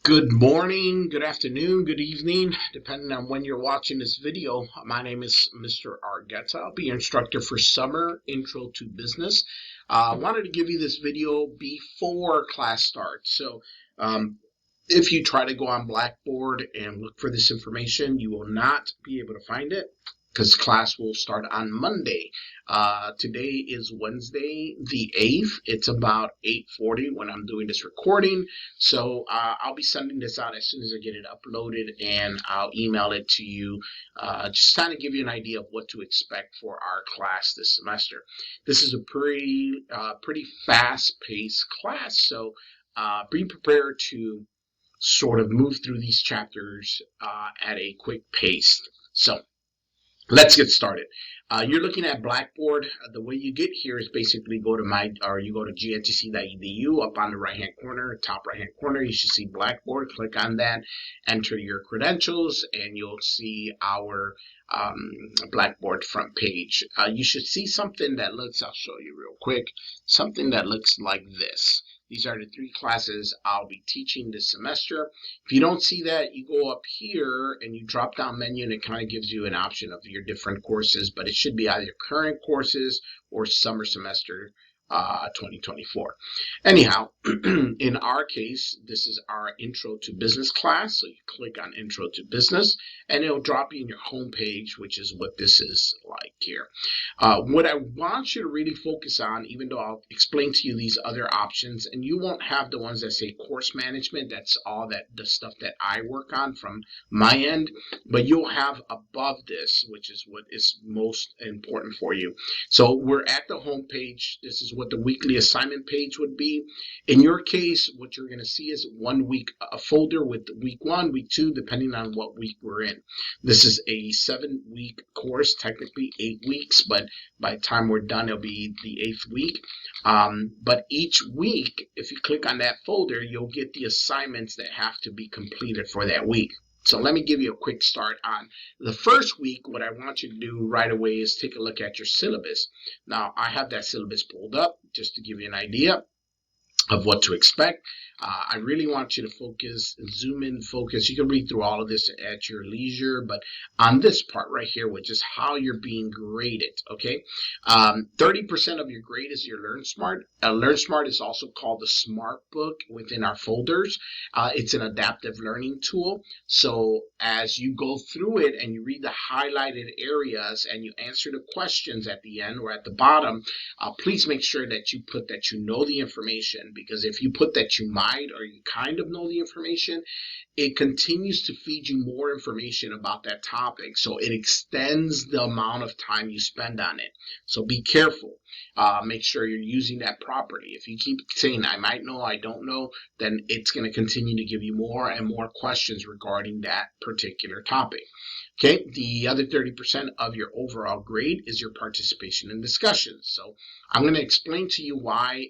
Good morning, good afternoon, good evening, depending on when you're watching this video. My name is Mr. Argueta. I'll be your instructor for Summer Intro to Business. I wanted to give you this video before class starts. If you try to go on Blackboard and look for this information, you will not be able to find it because class will start on Monday. Today is Wednesday the 8th. It's about 8:40 when I'm doing this recording. So I'll be sending this out as soon as I get it uploaded, and I'll email it to you, just kind of give you an idea of what to expect for our class this semester. This is a pretty fast-paced class, so be prepared to sort of move through these chapters at a quick pace. So let's get started. You're looking at Blackboard. The way you get here is basically you go to gntc.edu. Up on the right hand corner, top right hand corner, you should see Blackboard. Click on that, enter your credentials, and you'll see our Blackboard front page. You should see something that looks, I'll show you real quick, something that looks like this. These are the three classes I'll be teaching this semester. If you don't see that, you go up here and you drop down menu, and it kind of gives you an option of your different courses, but it should be either current courses or summer semester 2024. Anyhow, in our case, this is our Intro to Business class. So you click on Intro to Business, and it'll drop you in your home page, which is what this is like here. What I want you to really focus on, even though I'll explain to you these other options, and you won't have the ones that say course management. That's all the stuff that I work on from my end, but you'll have above this, which is what is most important for you. So we're at the home page. This is what the weekly assignment page would be. In your case, what you're going to see is 1 week, a folder with week 1, week 2, depending on what week we're in. This is a 7-week course, technically 8 weeks, but by the time we're done, it'll be the 8th week. But each week, if you click on that folder, you'll get the assignments that have to be completed for that week. So let me give you a quick start on the first week. What I want you to do right away is take a look at your syllabus. Now, I have that syllabus pulled up just to give you an idea of what to expect. I really want you to focus, zoom in, focus. You can read through all of this at your leisure, but on this part right here, which is how you're being graded, okay? 30% of your grade is your Learn Smart. Learn Smart is also called the Smart Book within our folders. It's an adaptive learning tool. So as you go through it and you read the highlighted areas and you answer the questions at the end or at the bottom, please make sure that you put that you know the information, because if you put that you might or you kind of know the information, it continues to feed you more information about that topic. So it extends the amount of time you spend on it. So be careful. Make sure you're using that properly. If you keep saying, I might know, I don't know, then it's going to continue to give you more and more questions regarding that particular topic. Okay, the other 30% of your overall grade is your participation in discussions. So I'm going to explain to you why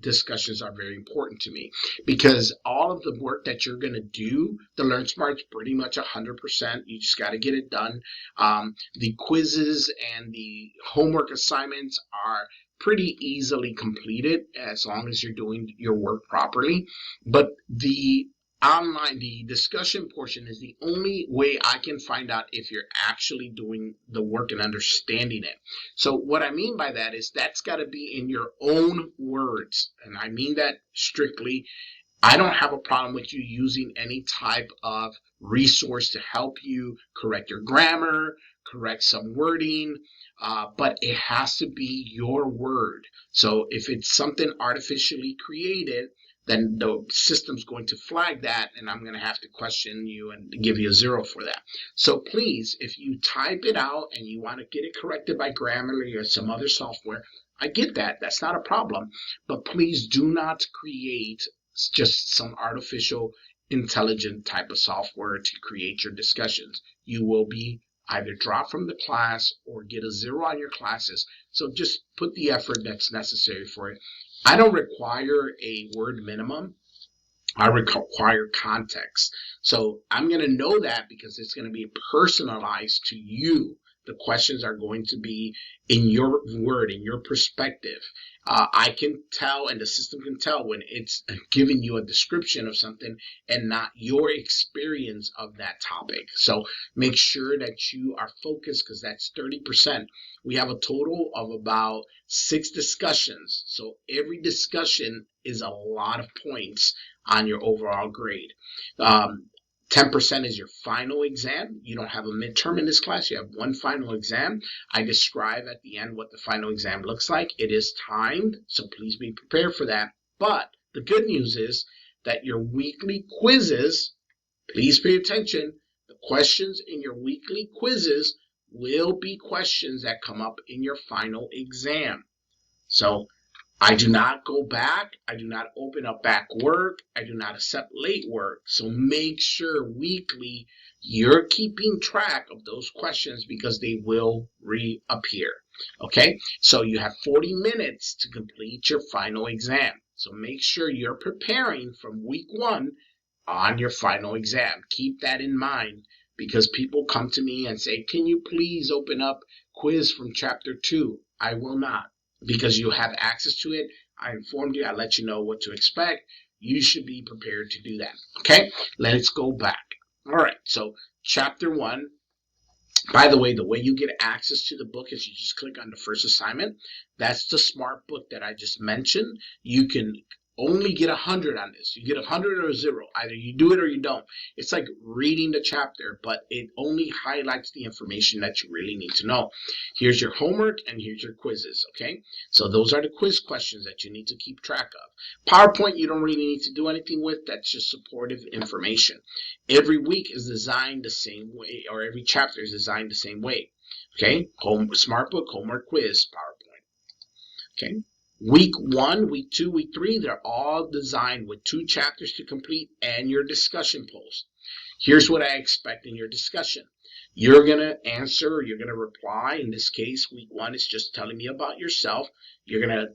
discussions are very important to me, because all of the work that you're going to do, the Learn Smart's pretty much 100%. You just got to get it done. The quizzes and the homework assignments are pretty easily completed as long as you're doing your work properly. But the discussion portion is the only way I can find out if you're actually doing the work and understanding it. So what I mean by that is that's got to be in your own words. And I mean that strictly. I don't have a problem with you using any type of resource to help you correct your grammar, correct some wording, but it has to be your word. So if it's something artificially created, then the system's going to flag that, and I'm going to have to question you and give you a 0 for that. So please, if you type it out and you want to get it corrected by Grammarly or some other software, I get that. That's not a problem. But please do not create just some artificial intelligent type of software to create your discussions. You will be either dropped from the class or get a 0 on your classes. So just put the effort that's necessary for it. I don't require a word minimum. I require context. So I'm going to know that because it's going to be personalized to you. the questions are going to be in your word, in your perspective. I can tell, and the system can tell when it's giving you a description of something and not your experience of that topic. So make sure that you are focused, because that's 30%. We have a total of about 6 discussions. So every discussion is a lot of points on your overall grade. 10% is your final exam. You don't have a midterm in this class. You have one final exam. I describe at the end what the final exam looks like. It is timed, so please be prepared for that. But the good news is that your weekly quizzes, please pay attention, the questions in your weekly quizzes will be questions that come up in your final exam. So I do not go back. I do not open up back work. I do not accept late work. So make sure weekly you're keeping track of those questions, because they will reappear. Okay, so you have 40 minutes to complete your final exam. So make sure you're preparing from week 1 on your final exam. Keep that in mind, because people come to me and say, can you please open up quiz from chapter 2? I will not, because you have access to it. I informed you. I let you know what to expect. You should be prepared to do that. Okay, let's go back. All right, so chapter 1. By the way you get access to the book is you just click on the first assignment. That's the smart book that I just mentioned. You can only get 100 on this. You get 100 or 0. Either you do it or you don't. It's like reading the chapter, but it only highlights the information that you really need to know. Here's your homework and here's your quizzes, okay? So those are the quiz questions that you need to keep track of. PowerPoint, you don't really need to do anything with. That's just supportive information. Every week is designed the same way, or every chapter is designed the same way, okay? Smart book, homework, quiz, PowerPoint, okay? Week 1, week 2, week 3, they're all designed with 2 chapters to complete and your discussion post. Here's what I expect in your discussion. You're going to answer, or you're going to reply. In this case, week 1 is just telling me about yourself. You're going to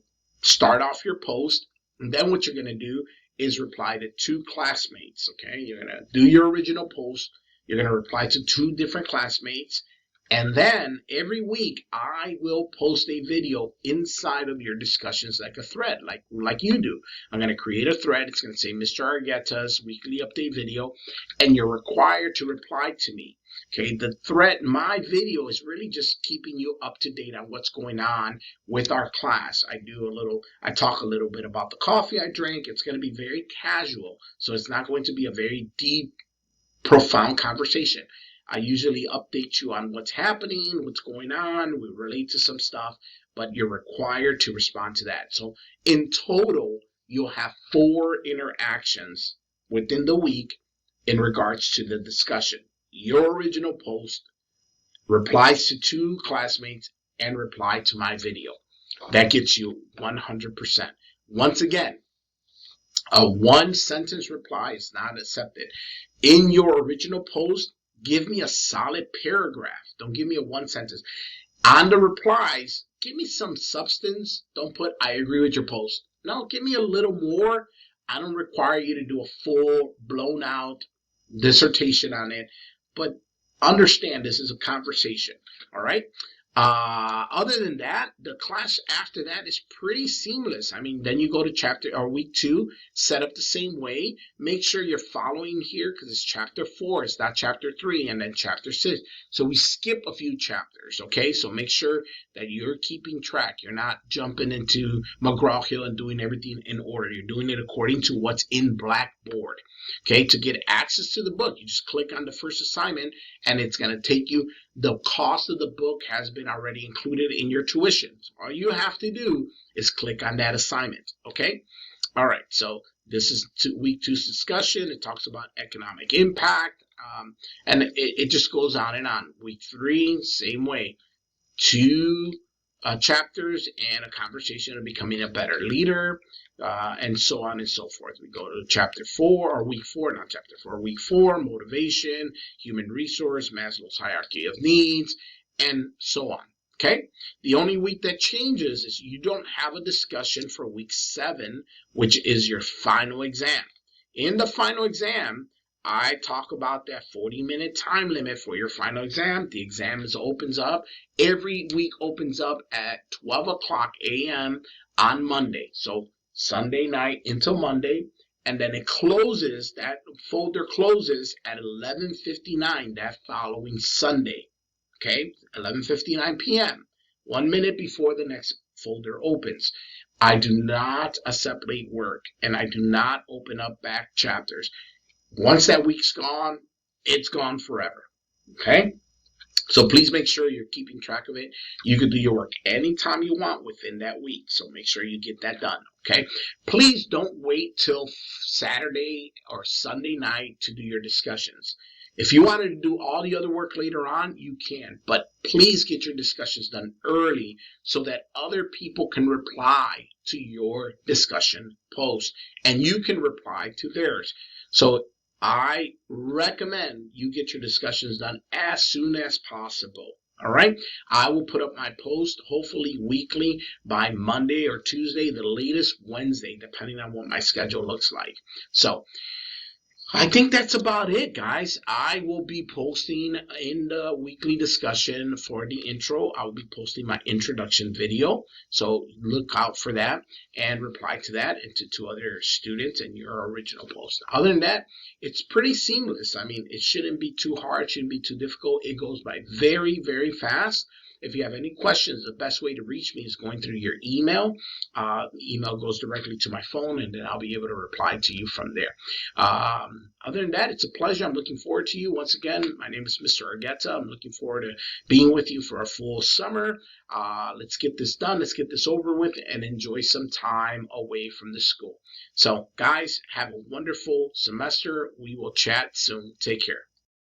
start off your post, and then what you're going to do is reply to 2 classmates, okay? You're going to do your original post. You're going to reply to 2 different classmates. And then every week, I will post a video inside of your discussions, like a thread, like you do. I'm going to create a thread. It's going to say Mr. Argueta's weekly update video, and you're required to reply to me. Okay, the thread, my video is really just keeping you up to date on what's going on with our class. I talk a little bit about the coffee I drank. It's going to be very casual, so it's not going to be a very deep, profound conversation. I usually update you on what's happening, what's going on. We relate to some stuff, but you're required to respond to that. So in total, you'll have 4 interactions within the week in regards to the discussion. Your original post, replies to 2 classmates, and reply to my video. That gets you 100%. Once again, a 1-sentence reply is not accepted. In your original post, give me a solid paragraph. Don't give me a 1 sentence. On the replies, give me some substance. Don't put, I agree with your post. No, give me a little more. I don't require you to do a full, blown out dissertation on it, but understand this is a conversation, all right? Other than that, the class after that is pretty seamless. I mean, then you go to chapter or week 2, set up the same way. Make sure you're following here, because it's chapter 4. It's not chapter 3 and then chapter 6. So we skip a few chapters, okay? So make sure that you're keeping track. You're not jumping into McGraw-Hill and doing everything in order. You're doing it according to what's in Blackboard, okay? To get access to the book, you just click on the first assignment, and it's going to take you. The cost of the book has been already included in your tuition. So all you have to do is click on that assignment, okay? All right, so this is week 2's discussion. It talks about economic impact, and it just goes on and on. Week 3, same way. 2 chapters and a conversation of becoming a better leader, and so on and so forth. We go to chapter 4, or week 4, not chapter 4, week 4, motivation, human resource, Maslow's hierarchy of needs, and so on. Okay? The only week that changes is you don't have a discussion for week 7, which is your final exam. In the final exam, I talk about that 40-minute time limit for your final exam. The exam opens up every week, opens up at 12 o'clock a.m. on Monday. So Sunday night until Monday, and then it closes. That folder closes at 11:59 that following Sunday. Okay, 11:59 p.m. 1 minute before the next folder opens. I do not accept late work, and I do not open up back chapters. Once that week's gone, it's gone forever. Okay? So please make sure you're keeping track of it. You can do your work anytime you want within that week. So make sure you get that done. Okay? Please don't wait till Saturday or Sunday night to do your discussions. If you wanted to do all the other work later on, you can. But please get your discussions done early so that other people can reply to your discussion post and you can reply to theirs. So I recommend you get your discussions done as soon as possible. All right. I will put up my post hopefully weekly by Monday or Tuesday, the latest Wednesday, depending on what my schedule looks like. So I think that's about it, guys. I will be posting in the weekly discussion for the intro. I will be posting my introduction video. So look out for that and reply to that and to other students in your original post. Other than that, it's pretty seamless. I mean, it shouldn't be too hard. It shouldn't be too difficult. It goes by very, very fast. If you have any questions, the best way to reach me is going through your email. The email goes directly to my phone, and then I'll be able to reply to you from there. Other than that, it's a pleasure. I'm looking forward to you. Once again, my name is Mr. Argueta. I'm looking forward to being with you for a full summer. Let's get this done. Let's get this over with and enjoy some time away from the school. So, guys, have a wonderful semester. We will chat soon. Take care.